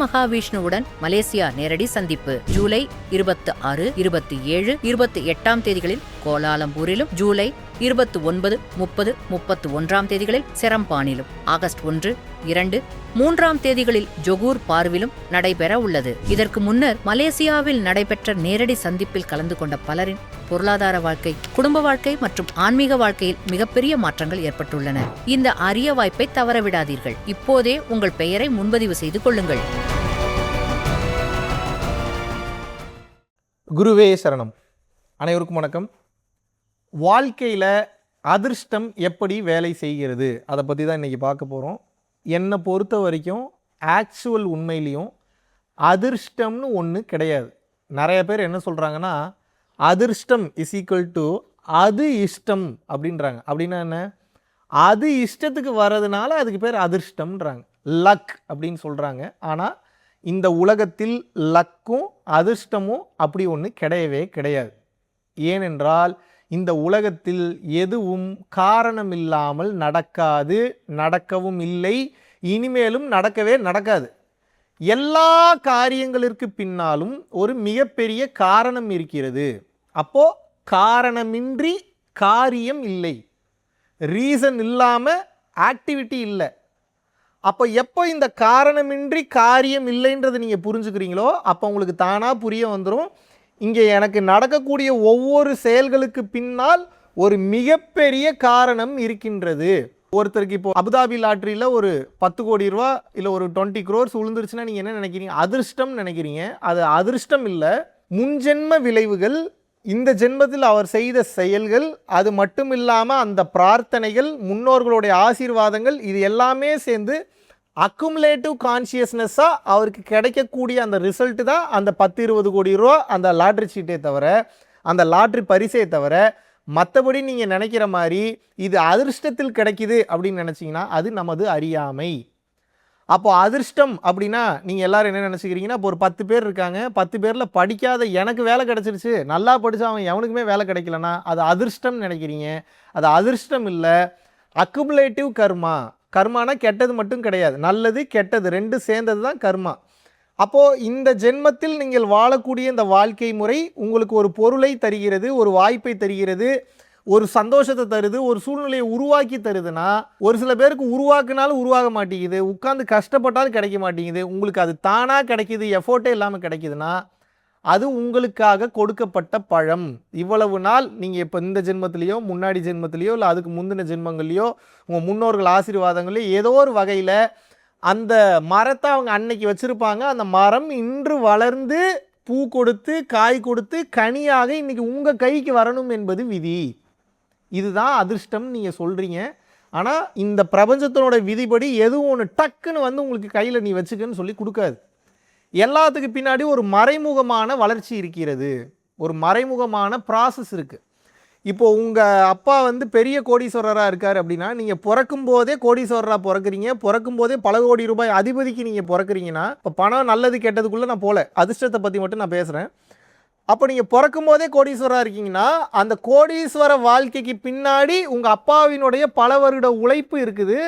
மகாவிஷ்ணுவுடன் Malaysia நேரடி சந்திப்பு ஜூலை 26, 27, 28 தேதிகளில் கோலாலம்பூரிலும், ஜூலை 29, 30, 31 தேதிகளில் செரம்பானிலும், ஆகஸ்ட் 1, 2, 3 தேதிகளில் ஜொகூர் பார்விலும் நடைபெற உள்ளது. இதற்கு முன்னர் மலேசியாவில் நடைபெற்ற நேரடி சந்திப்பில் கலந்து கொண்ட பலரின் பொருளாதார வாழ்க்கை, குடும்ப வாழ்க்கை மற்றும் ஆன்மீக வாழ்க்கையில் மிகப்பெரிய மாற்றங்கள் ஏற்பட்டுள்ளன. இந்த அரிய வாய்ப்பை தவறவிடாதீர்கள். இப்போதே உங்கள் பெயரை முன்பதிவு செய்து கொள்ளுங்கள். குருவே சரணம். அனைவருக்கும் வணக்கம். வாழ்க்கையில் அதிர்ஷ்டம் எப்படி வேலை செய்கிறது அதை பற்றி தான் இன்றைக்கி பார்க்க போகிறோம். என்னை பொறுத்த வரைக்கும் ஆக்சுவல் உண்மையிலையும் அதிர்ஷ்டம்னு ஒன்று கிடையாது. நிறைய பேர் என்ன சொல்கிறாங்கன்னா, அதிர்ஷ்டம் இஸ் ஈக்குவல் டு அது இஷ்டம் அப்படின்றாங்க. அப்படின்னா என்ன? அது இஷ்டத்துக்கு வர்றதுனால அதுக்கு பேர் அதிர்ஷ்டம்ன்றாங்க, லக் அப்படின்னு சொல்கிறாங்க. ஆனால் இந்த உலகத்தில் லக்கும் அதிர்ஷ்டமும் அப்படி ஒன்று கிடையவே கிடையாது. ஏனென்றால் இந்த உலகத்தில் எதுவும் காரணமில்லாமல் நடக்காது, நடக்கவும் இல்லை, இனிமேலும் நடக்கவே நடக்காது. எல்லா காரியங்களிற்கு பின்னாலும் ஒரு மிகப்பெரிய காரணம் இருக்கிறது. அப்போ காரணமின்றி காரியம் இல்லை, ரீசன் இல்லாமல் ஆக்டிவிட்டி இல்லை. அப்போ எப்போ இந்த காரணமின்றி காரியம் இல்லைன்றது நீங்கள் புரிஞ்சுக்கிறீங்களோ அப்போ உங்களுக்கு தானாக புரிய வந்துடும், இங்கே எனக்கு நடக்கக்கூடிய ஒவ்வொரு செயல்களுக்கு பின்னால் ஒரு மிகப்பெரிய காரணம் இருக்கின்றது. ஒருத்தருக்கு இப்போ அபுதாபி லாட்ரியில் ஒரு 10 கோடி ரூபா இல்லை ஒரு 20 crores விழுந்துருச்சுன்னா நீங்கள் என்ன நினைக்கிறீங்க? அதிர்ஷ்டம் நினைக்கிறீங்க. அது அதிர்ஷ்டம் இல்லை, முன்ஜென்ம விளைவுகள், இந்த ஜென்மத்தில் அவர் செய்த செயல்கள், அது மட்டும் இல்லாமல் அந்த பிரார்த்தனைகள், முன்னோர்களுடைய ஆசீர்வாதங்கள், இது எல்லாமே சேர்ந்து அக்குமுலேட்டிவ் கான்ஷியஸ்னஸாக அவருக்கு கிடைக்கக்கூடிய அந்த ரிசல்ட்டு தான் அந்த 10-20 கோடி ரூபா அந்த லாட்ரி சீட்டே தவிர, அந்த லாட்ரி பரிசே தவிர, மற்றபடி நீங்கள் நினைக்கிற மாதிரி இது அதிர்ஷ்டத்தில் கிடைக்கிது அப்படின்னு நினச்சிங்கன்னா அது நமது அறியாமை. அப்போது அதிர்ஷ்டம் அப்படின்னா நீங்கள் எல்லோரும் என்ன நினச்சிக்கிறீங்கன்னா, இப்போ ஒரு 10 பேர் இருக்காங்க, 10 பேரில் படிக்காத எனக்கு வேலை கிடச்சிருச்சு, நல்லா படித்தா அவன் எவனுக்குமே வேலை கிடைக்கலனா அது அதிர்ஷ்டம் நினைக்கிறீங்க. அது அதிர்ஷ்டம் இல்லை, அக்குமுலேட்டிவ் கர்மா. கர்மானா கெட்டது மட்டும் கிடையாது, நல்லது கெட்டது ரெண்டு சேர்ந்தது தான் கர்மா. அப்போது இந்த ஜென்மத்தில் நீங்கள் வாழக்கூடிய இந்த வாழ்க்கை முறை உங்களுக்கு ஒரு பொருளை தருகிறது, ஒரு வாய்ப்பை தருகிறது, ஒரு சந்தோஷத்தை தருது, ஒரு சூழ்நிலையை உருவாக்கி தருதுன்னா, ஒரு சில பேருக்கு உருவாக்குனாலும் உருவாக மாட்டேங்குது, உட்காந்து கஷ்டப்பட்டாலும் கிடைக்க மாட்டேங்குது. உங்களுக்கு அது தானாக கிடைக்கிது, எஃபோர்ட்டே இல்லாமல் கிடைக்குதுன்னா அது உங்களுக்காக கொடுக்கப்பட்ட பழம். இவ்வளவு நாள் நீங்கள் இப்போ இந்த ஜென்மத்திலையோ முன்னாடி ஜென்மத்திலையோ இல்லை அதுக்கு முந்தின ஜென்மங்கள்லையோ உங்கள் முன்னோர்கள் ஆசீர்வாதங்களையோ ஏதோ ஒரு வகையில் அந்த மரத்தை அவங்க அன்னைக்கு வச்சுருப்பாங்க. அந்த மரம் இன்று வளர்ந்து பூ கொடுத்து காய் கொடுத்து கனியாக இன்றைக்கி உங்கள் கைக்கு வரணும் என்பது விதி. இதுதான் அதிர்ஷ்டம் நீங்கள் சொல்கிறீங்க. ஆனால் இந்த பிரபஞ்சத்தினோட விதிப்படி எதுவும் ஒன்று டக்குன்னு வந்து உங்களுக்கு கையில் நீ வச்சுக்கன்னு சொல்லி கொடுக்காது. எல்லாத்துக்கு பின்னாடி ஒரு மறைமுகமான வளர்ச்சி இருக்கிறது, ஒரு மறைமுகமான ப்ராசஸ் இருக்குது. இப்போது உங்கள் அப்பா வந்து பெரிய கோடீஸ்வரராக இருக்கார் அப்படின்னா, நீங்கள் பிறக்கும் போதே கோடீஸ்வரராக பிறக்கிறீங்க, பிறக்கும் போதே பல கோடி ரூபாய் அதிபதிக்கு நீங்கள் பிறக்கிறீங்கன்னா, இப்போ பணம் நல்லது கெட்டதுக்குள்ளே நான் போகல, அதிர்ஷ்டத்தை பற்றி மட்டும் நான் பேசுகிறேன். அப்போ நீங்கள் பிறக்கும் போதே கோடீஸ்வரராக இருக்கீங்கன்னா, அந்த கோடீஸ்வர வாழ்க்கைக்கு பின்னாடி உங்கள் அப்பாவினுடைய பல வருட உழைப்பு இருக்குது,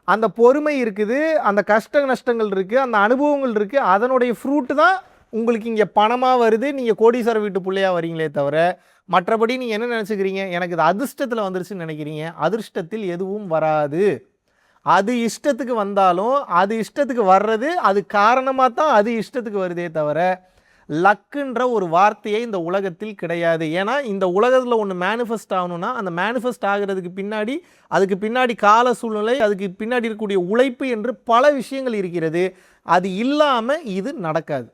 அந்த பொறுமை இருக்குது, அந்த கஷ்ட நஷ்டங்கள் இருக்குது, அந்த அனுபவங்கள் இருக்குது. அதனுடைய ஃப்ரூட்டு தான் உங்களுக்கு இங்கே பணமாக வருது, நீங்கள் கோடீஸ்வர வீட்டு பிள்ளையாக வரீங்களே தவிர, மற்றபடி நீங்கள் என்ன நினச்சிக்கிறீங்க, எனக்கு இது அதிர்ஷ்டத்தில் வந்துருச்சுன்னு நினைக்கிறீங்க. அதிர்ஷ்டத்தில் எதுவும் வராது. அது இஷ்டத்துக்கு வந்தாலும் அது இஷ்டத்துக்கு வர்றது அது காரணமாக தான் அது இஷ்டத்துக்கு வருதே தவிர லக்குன்ற ஒரு வார்த்தையே இந்த உலகத்தில் கிடையாது. ஏன்னா இந்த உலகத்தில் ஒன்று மேனிஃபெஸ்ட் ஆகணும்னா அந்த மேனிஃபெஸ்ட் ஆகிறதுக்கு பின்னாடி அதுக்கு பின்னாடி கால சூழ்நிலை, அதுக்கு பின்னாடி இருக்கக்கூடிய உழைப்பு என்று பல விஷயங்கள் இருக்கிறது. அது இல்லாமல் இது நடக்காது.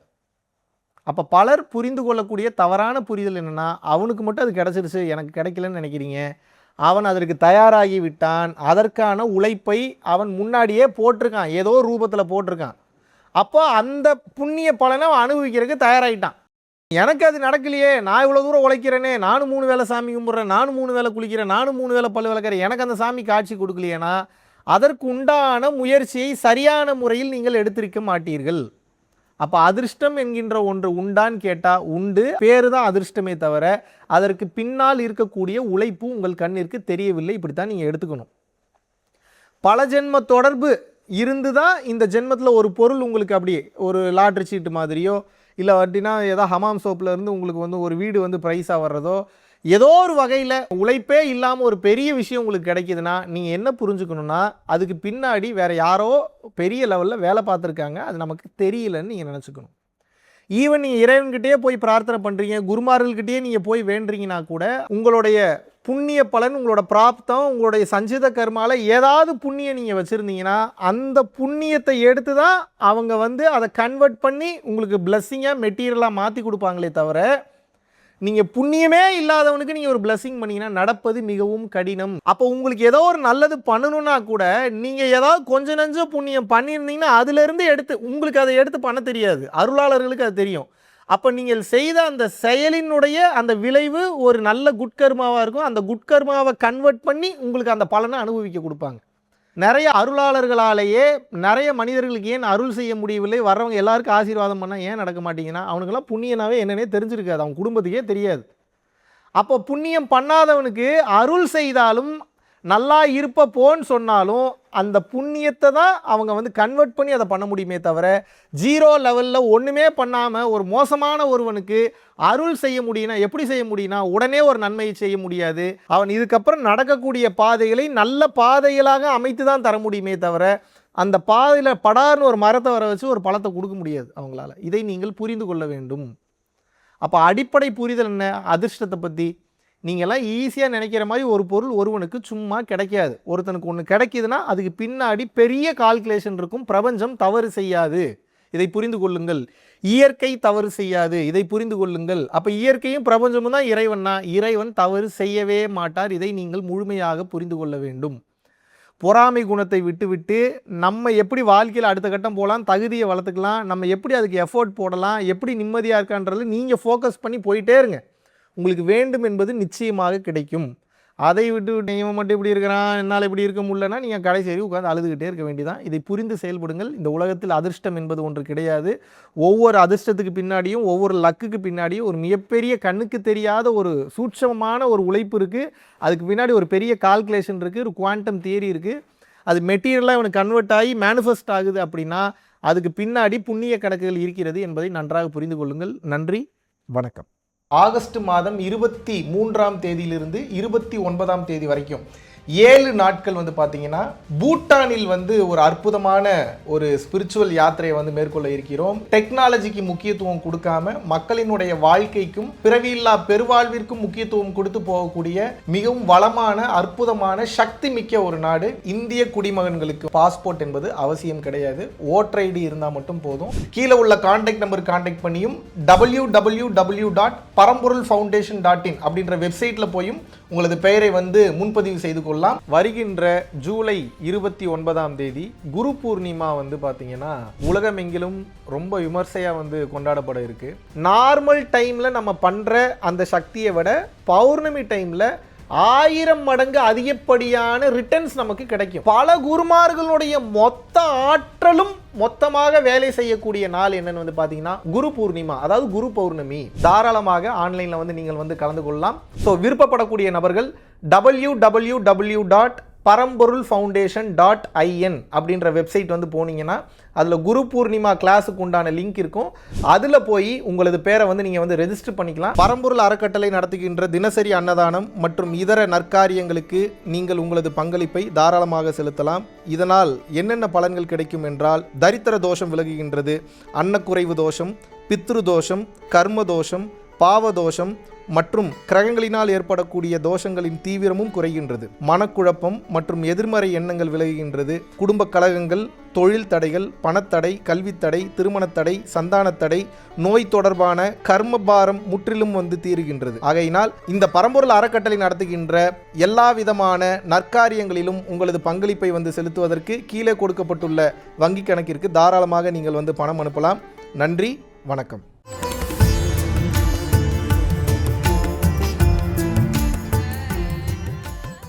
அப்போ பலர் புரிந்து கொள்ளக்கூடிய தவறான புரிதல் என்னென்னா, அவனுக்கு மட்டும் அது கிடச்சிருச்சு எனக்கு கிடைக்கலன்னு நினைக்கிறீங்க. அவன் அதற்கு தயாராகி விட்டான், அதற்கான உழைப்பை அவன் முன்னாடியே போட்டிருக்கான், ஏதோ ரூபத்தில் போட்டிருக்கான். அப்போ அந்த புண்ணிய பலனை அவன் அனுபவிக்கிறதுக்கு தயாராகிட்டான். எனக்கு அது நடக்கலையே, நான் இவ்வளோ தூரம் உழைக்கிறேனே, நானும் 3 வேளை சாமி கும்பிட்றேன், நானும் 3 வேளை குளிக்கிறேன், நானும் 3 வேளை பல் விளக்கிறேன், எனக்கு அந்த சாமி காட்சி கொடுக்கலையேனா அதற்கு உண்டான முயற்சியை சரியான முறையில் நீங்கள் எடுத்திருக்க மாட்டீர்கள். அப்போ அதிர்ஷ்டம் என்கின்ற ஒன்று உண்டான்னு கேட்டால் உண்டு, பேரு தான் அதிர்ஷ்டமே தவிர அதற்கு பின்னால் இருக்கக்கூடிய உழைப்பு உங்கள் கண்ணிற்கு தெரியவில்லை. இப்படித்தான் நீங்கள் எடுத்துக்கணும். பல ஜென்ம தொடர்பு இருந்து தான் இந்த ஜென்மத்தில் ஒரு பொருள் உங்களுக்கு அப்படியே ஒரு லாட்ரி சீட்டு மாதிரியோ இல்லை அப்படின்னா ஏதோ ஹமாம் சோப்பில் இருந்து உங்களுக்கு வந்து ஒரு வீடு வந்து ப்ரைஸாக வர்றதோ ஏதோ ஒரு வகையில் உழைப்பே இல்லாமல் ஒரு பெரிய விஷயம் உங்களுக்கு கிடைக்கிதுன்னா நீங்கள் என்ன புரிஞ்சுக்கணுன்னா அதுக்கு பின்னாடி வேறு யாரோ பெரிய லெவலில் வேலை பார்த்துருக்காங்க, அது நமக்கு தெரியலன்னு நீங்கள் நினச்சிக்கணும். ஈவன் நீங்கள் இறைவன்கிட்டயே போய் பிரார்த்தனை பண்ணுறீங்க, குருமார்கள்கிட்டயே நீங்கள் போய் வேண்டுறீங்கன்னா கூட உங்களுடைய புண்ணிய பலன், உங்களோட பிராப்தம், உங்களுடைய சஞ்சித கர்மால ஏதாவது புண்ணியம் நீங்கள் வச்சுருந்தீங்கன்னா அந்த புண்ணியத்தை எடுத்து தான் அவங்க வந்து அதை கன்வெர்ட் பண்ணி உங்களுக்கு பிளஸ்ஸிங்காக மெட்டீரியலாக மாற்றி கொடுப்பாங்களே தவிர நீங்கள் புண்ணியமே இல்லாதவனுக்கு நீங்கள் ஒரு பிளஸ்ஸிங் பண்ணிங்கன்னா நடப்பது மிகவும் கடினம். அப்போ உங்களுக்கு ஏதோ ஒரு நல்லது பண்ணணும்னா கூட நீங்கள் ஏதாவது கொஞ்சம் நஞ்ச புண்ணியம் பண்ணியிருந்தீங்கன்னா அதிலிருந்து எடுத்து உங்களுக்கு அதை எடுத்து பண்ண தெரியாது, அருளாளர்களுக்கு அது தெரியும். அப்போ நீங்கள் செய்த அந்த செயலினுடைய அந்த விளைவு ஒரு நல்ல குட்கர்மாவாக இருக்கும். அந்த குட்கர்மாவை கன்வெர்ட் பண்ணி உங்களுக்கு அந்த பலனை அனுபவிக்க கொடுப்பாங்க. நிறைய அருளாளர்களாலேயே நிறைய மனிதர்களுக்கு ஏன் அருள் செய்ய முடியவில்லை, வர்றவங்க எல்லாருக்கும் ஆசீர்வாதம் பண்ணால் ஏன் நடக்க மாட்டீங்கன்னா அவனுக்கெல்லாம் புண்ணியனாவே என்னன்னே தெரிஞ்சிருக்காது, அவன் குடும்பத்துக்கே தெரியாது. அப்போ புண்ணியம் பண்ணாதவனுக்கு அருள் செய்தாலும் நல்லா இருப்போன்னு சொன்னாலும் அந்த புண்ணியத்தை தான் அவங்க வந்து கன்வெர்ட் பண்ணி அதை பண்ண முடியுமே தவிர ஜீரோ லெவலில் ஒன்றுமே பண்ணாமல் ஒரு மோசமான ஒருவனுக்கு அருள் செய்ய முடியும்னா எப்படி செய்ய முடியும்னா உடனே ஒரு நன்மையை செய்ய முடியாது. அவன் இதுக்கப்புறம் நடக்கக்கூடிய பாதைகளை நல்ல பாதைகளாக அமைத்து தான் தர முடியுமே தவிர அந்த பாதையில் படார்னு ஒரு மரத்தை வர வச்சு ஒரு பழத்தை கொடுக்க முடியாது அவங்களால. இதை நீங்கள் புரிந்து கொள்ள வேண்டும். அப்போ அடிப்படை புரிதல் என்ன, அதிர்ஷ்டத்தை பற்றி நீங்கள்லாம் ஈஸியாக நினைக்கிற மாதிரி ஒரு பொருள் ஒருவனுக்கு சும்மா கிடைக்காது. ஒருத்தனுக்கு ஒன்று கிடைக்கிதுன்னா அதுக்கு பின்னாடி பெரிய கால்குலேஷன் இருக்கும். பிரபஞ்சம் தவறு செய்யாது, இதை புரிந்து கொள்ளுங்கள். இயற்கை தவறு செய்யாது, இதை புரிந்து கொள்ளுங்கள். அப்போ இயற்கையும் பிரபஞ்சமும் தான் இறைவன்னா, இறைவன் தவறு செய்யவே மாட்டார். இதை நீங்கள் முழுமையாக புரிந்து கொள்ள வேண்டும். பொறாமை குணத்தை விட்டு நம்ம எப்படி வாழ்க்கையில் அடுத்த கட்டம் போகலாம், தகுதியை வளர்த்துக்கலாம், நம்ம எப்படி அதுக்கு எஃபோர்ட் போடலாம், எப்படி நிம்மதியாக இருக்கான்றது நீங்கள் ஃபோக்கஸ் பண்ணி போயிட்டே இருங்க. உங்களுக்கு வேண்டும் என்பது நிச்சயமாக கிடைக்கும். அதை விட்டு இவன் மட்டும் இப்படி இருக்கிறான், என்னால் இப்படி இருக்க முடியலன்னா நீங்கள் கடைசி வரைக்கும் உட்காந்து அழுதுகிட்டே இருக்க வேண்டியதான். இதை புரிந்து செயல்படுங்கள். இந்த உலகத்தில் அதிர்ஷ்டம் என்பது ஒன்று கிடையாது. ஒவ்வொரு அதிர்ஷ்டத்துக்கு பின்னாடியும் ஒவ்வொரு லக்குக்கு பின்னாடியும் ஒரு மிகப்பெரிய கண்ணுக்கு தெரியாத ஒரு சூட்சமமான ஒரு உழைப்பு இருக்குது. அதுக்கு பின்னாடி ஒரு பெரிய கால்குலேஷன் இருக்குது, ஒரு குவாண்டம் தியரி இருக்குது. அது மெட்டீரியலாக இவனுக்கு கன்வெர்ட் ஆகி மேனிஃபெஸ்ட் ஆகுது அப்படின்னா அதுக்கு பின்னாடி புண்ணிய கணக்குகள் இருக்கிறது என்பதை நன்றாக புரிந்து கொள்ளுங்கள். நன்றி, வணக்கம். ஆகஸ்ட் மாதம் 23ஆம் தேதியிலிருந்து 29ஆம் தேதி வரைக்கும் 7 நாட்கள் வந்து பார்த்தீங்கன்னா பூட்டானில் வந்து ஒரு அற்புதமான ஒரு ஸ்பிரிச்சுவல் யாத்திரையை வந்து மேற்கொள்ள இருக்கிறோம். டெக்னாலஜிக்கு முக்கியத்துவம் கொடுக்காம மக்களினுடைய வாழ்க்கைக்கும் பிறவியில்லா பெருவாழ்விற்கும் முக்கியத்துவம் கொடுத்து போகக்கூடிய மிகவும் வளமான அற்புதமான சக்தி மிக்க ஒரு நாடு. இந்திய குடிமகன்களுக்கு பாஸ்போர்ட் என்பது அவசியம் கிடையாது, ஓட்டர் ஐடி இருந்தால் மட்டும் போதும். கீழே உள்ள கான்டாக்ட் நம்பர் கான்டாக்ட் பண்ணியும் www.paramporulfoundation.in அப்படின்ற வெப்சைட்டில் போயும் உங்களது பெயரை வந்து முன்பதிவு செய்து கொள்ளலாம். வருகின்ற ஜூலை 29ஆம் தேதி குரு பூர்ணிமா வந்து பார்த்தீங்கன்னா உலகமெங்கிலும் ரொம்ப விமர்சையாக வந்து கொண்டாடப்பட இருக்கு. நார்மல் டைமில் நம்ம பண்ணுற அந்த சக்தியை விட பௌர்ணமி டைமில் 1000 மடங்கு அதிகப்படியான ரிட்டர்ன்ஸ் நமக்கு கிடைக்கும். பல குருமார்களுடைய மொத்த ஆற்றலும் மொத்தமாக வேலை செய்யக்கூடிய நாள் என்னன்னு வந்து பார்த்தீங்கன்னா குரு பூர்ணிமா, அதாவது குரு பௌர்ணமி. தாராளமாக ஆன்லைனில் வந்து நீங்கள் வந்து கலந்து கொள்ளலாம். ஸோ விருப்பப்படக்கூடிய நபர்கள் www.paramporulfoundation.in அப்படின்ற வெப்சைட் வந்து போனீங்கன்னா அதில் குரு பூர்ணிமா கிளாஸுக்கு உண்டான லிங்க் இருக்கும். அதில் போய் உங்களது பேரை வந்து நீங்கள் வந்து ரெஜிஸ்டர் பண்ணிக்கலாம். பரம்பொருள் அறக்கட்டளை நடத்துகின்ற தினசரி அன்னதானம் மற்றும் இதர நற்காரியங்களுக்கு நீங்கள் உங்களது பங்களிப்பை தாராளமாக செலுத்தலாம். இதனால் என்னென்ன பலன்கள் கிடைக்கும் என்றால் தரித்திர தோஷம் விலகுகின்றது, அன்னக்குறைவு தோஷம், பித்ரு தோஷம், கர்ம தோஷம், பாவதோஷம் மற்றும் கிரகங்களினால் ஏற்படக்கூடிய தோஷங்களின் தீவிரமும் குறைகின்றது. மனக்குழப்பம் மற்றும் எதிர்மறை எண்ணங்கள் விலகுகின்றது. குடும்ப கலகங்கள், தொழில் தடைகள், பணத்தடை, கல்வித்தடை, திருமணத்தடை, சந்தானத்தடை, நோய் தொடர்பான கர்மபாரம் முற்றிலும் வந்து தீருகின்றது. ஆகையினால் இந்த பரம்பொருள் அறக்கட்டளை நடத்துகின்ற எல்லா விதமான நற்காரியங்களிலும் உங்களது பங்களிப்பை வந்து செலுத்துவதற்கு கீழே கொடுக்கப்பட்டுள்ள வங்கி கணக்கிற்கு தாராளமாக நீங்கள் வந்து பணம் அனுப்பலாம். நன்றி, வணக்கம்.